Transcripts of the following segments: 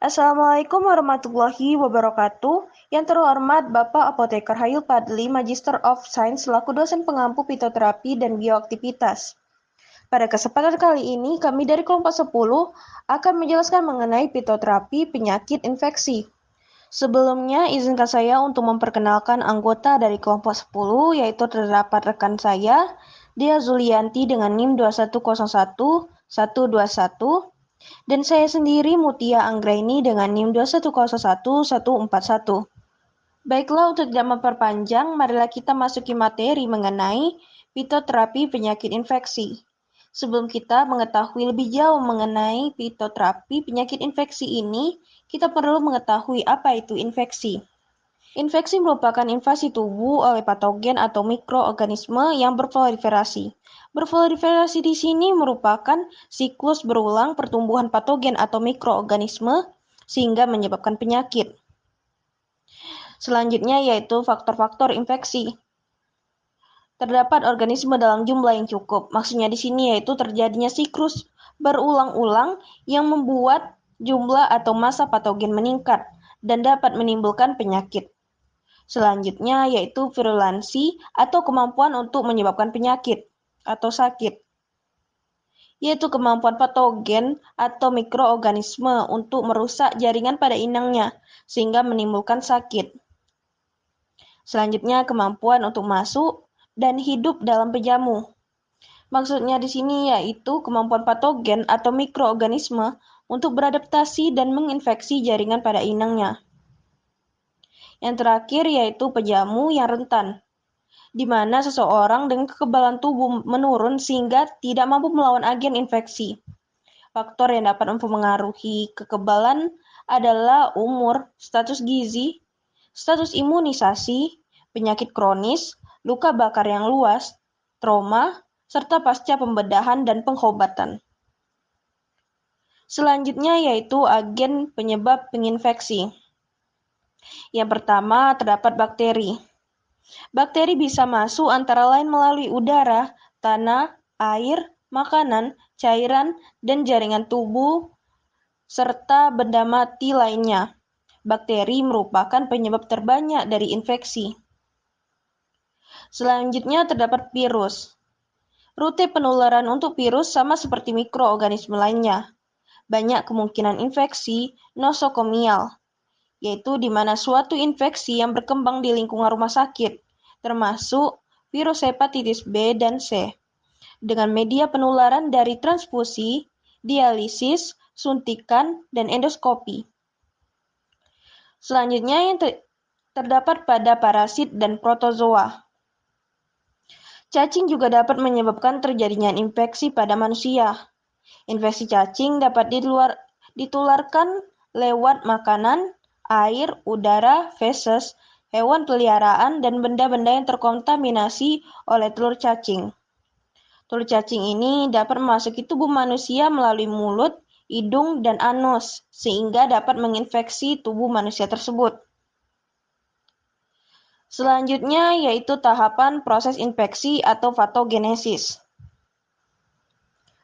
Assalamualaikum warahmatullahi wabarakatuh. Yang terhormat Bapak Apoteker Hayul Padli, Magister of Science selaku dosen pengampu fitoterapi dan bioaktivitas. Pada kesempatan kali ini, kami dari kelompok 10 akan menjelaskan mengenai fitoterapi penyakit infeksi. Sebelumnya, izinkan saya untuk memperkenalkan anggota dari kelompok 10, yaitu terdapat rekan saya, Dia Zulianti dengan NIM 2101121, dan saya sendiri Mutia Anggraini dengan NIM 2101141. Baiklah, untuk tidak memperpanjang, marilah kita masuki materi mengenai fitoterapi penyakit infeksi. Sebelum kita mengetahui lebih jauh mengenai fitoterapi penyakit infeksi ini, kita perlu mengetahui apa itu infeksi. Infeksi merupakan invasi tubuh oleh patogen atau mikroorganisme yang berproliferasi. Berproliferasi di sini merupakan siklus berulang pertumbuhan patogen atau mikroorganisme sehingga menyebabkan penyakit. Selanjutnya yaitu faktor-faktor infeksi. Terdapat organisme dalam jumlah yang cukup. Maksudnya di sini yaitu terjadinya siklus berulang-ulang yang membuat jumlah atau massa patogen meningkat dan dapat menimbulkan penyakit. Selanjutnya yaitu virulensi atau kemampuan untuk menyebabkan penyakit atau sakit, yaitu kemampuan patogen atau mikroorganisme untuk merusak jaringan pada inangnya sehingga menimbulkan sakit. Selanjutnya kemampuan untuk masuk dan hidup dalam pejamu. Maksudnya di sini yaitu kemampuan patogen atau mikroorganisme untuk beradaptasi dan menginfeksi jaringan pada inangnya. Yang terakhir yaitu pejamu yang rentan, di mana seseorang dengan kekebalan tubuh menurun sehingga tidak mampu melawan agen infeksi. Faktor yang dapat mempengaruhi kekebalan adalah umur, status gizi, status imunisasi, penyakit kronis, luka bakar yang luas, trauma, serta pasca pembedahan dan pengobatan. Selanjutnya yaitu agen penyebab penginfeksi. Yang pertama terdapat bakteri. Bakteri bisa masuk antara lain melalui udara, tanah, air, makanan, cairan, dan jaringan tubuh, serta benda mati lainnya. Bakteri merupakan penyebab terbanyak dari infeksi. Selanjutnya terdapat virus. Rute penularan untuk virus sama seperti mikroorganisme lainnya. Banyak kemungkinan infeksi nosokomial, yaitu di mana suatu infeksi yang berkembang di lingkungan rumah sakit, termasuk virus hepatitis B dan C, dengan media penularan dari transfusi, dialisis, suntikan, dan endoskopi. Selanjutnya yang terdapat pada parasit dan protozoa. Cacing juga dapat menyebabkan terjadinya infeksi pada manusia. Infeksi cacing dapat ditularkan lewat makanan, air, udara, feses, hewan peliharaan, dan benda-benda yang terkontaminasi oleh telur cacing. Telur cacing ini dapat memasuki tubuh manusia melalui mulut, hidung, dan anus, sehingga dapat menginfeksi tubuh manusia tersebut. Selanjutnya yaitu tahapan proses infeksi atau patogenesis.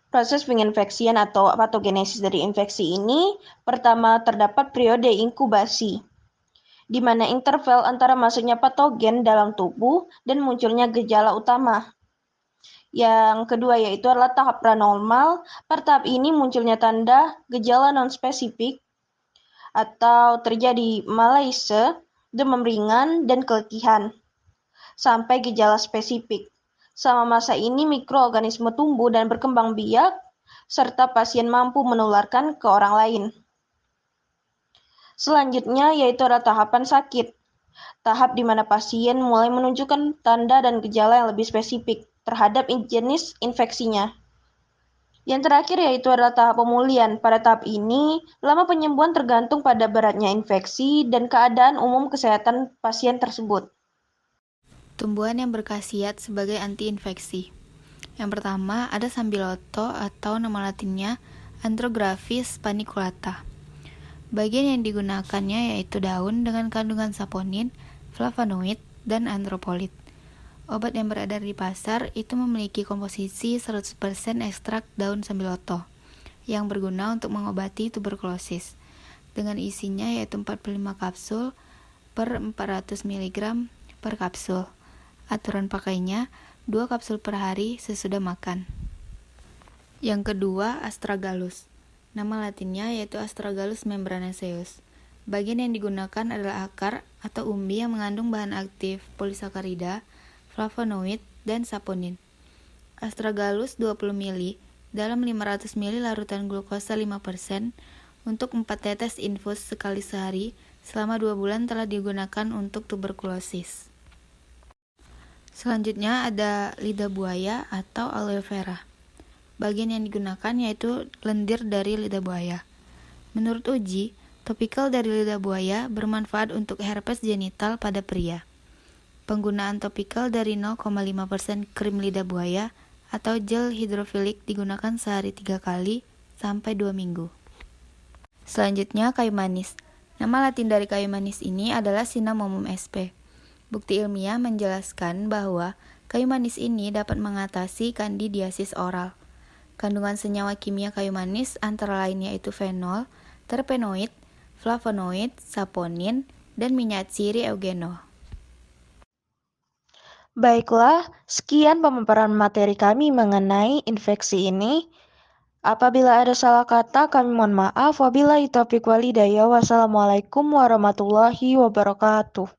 Proses penginfeksian atau patogenesis dari infeksi ini, pertama terdapat periode inkubasi, di mana interval antara masuknya patogen dalam tubuh dan munculnya gejala utama. Yang kedua yaitu adalah tahap pranormal. Pada tahap ini munculnya tanda gejala non-spesifik atau terjadi malaise, demam ringan, dan keletihan, sampai gejala spesifik. Selama masa ini mikroorganisme tumbuh dan berkembang biak, serta pasien mampu menularkan ke orang lain. Selanjutnya yaitu adalah tahapan sakit. Tahap di mana pasien mulai menunjukkan tanda dan gejala yang lebih spesifik terhadap jenis infeksinya. Yang terakhir yaitu adalah tahap pemulihan. Pada tahap ini, lama penyembuhan tergantung pada beratnya infeksi dan keadaan umum kesehatan pasien tersebut. Tumbuhan yang berkhasiat sebagai anti-infeksi. Yang pertama, ada Sambiloto atau nama latinnya Andrographis paniculata. Bagian yang digunakannya yaitu daun dengan kandungan saponin, flavonoid, dan antropolit. Obat yang beredar di pasar itu memiliki komposisi 100% ekstrak daun Sambiloto yang berguna untuk mengobati tuberkulosis. dengan isinya yaitu 45 kapsul per 400 mg per kapsul. Aturan pakainya 2 kapsul per hari sesudah makan. Yang kedua, astragalus. Nama latinnya yaitu Astragalus membranaceus. Bagian yang digunakan adalah akar atau umbi yang mengandung bahan aktif polisakarida, flavonoid, dan saponin. Astragalus 20 ml dalam 500 ml larutan glukosa 5% untuk 4 tetes infus sekali sehari selama 2 bulan telah digunakan untuk tuberkulosis. Selanjutnya ada lidah buaya atau aloe vera. Bagian yang digunakan yaitu lendir dari lidah buaya. Menurut uji, topikal dari lidah buaya bermanfaat untuk herpes genital pada pria. Penggunaan topikal dari 0,5% krim lidah buaya atau gel hidrofilik digunakan sehari 3 kali sampai 2 minggu. Selanjutnya, kayu manis. Nama latin dari kayu manis ini adalah Cinnamomum sp. Bukti ilmiah menjelaskan bahwa kayu manis ini dapat mengatasi kandidiasis oral. Kandungan senyawa kimia kayu manis antara lain yaitu fenol, terpenoid, flavonoid, saponin, dan minyak siri eugenol. Baiklah, sekian pemaparan materi kami mengenai infeksi ini. Apabila ada salah kata, kami mohon maaf. Wabillahi taufiq walhidayah. Wassalamualaikum warahmatullahi wabarakatuh.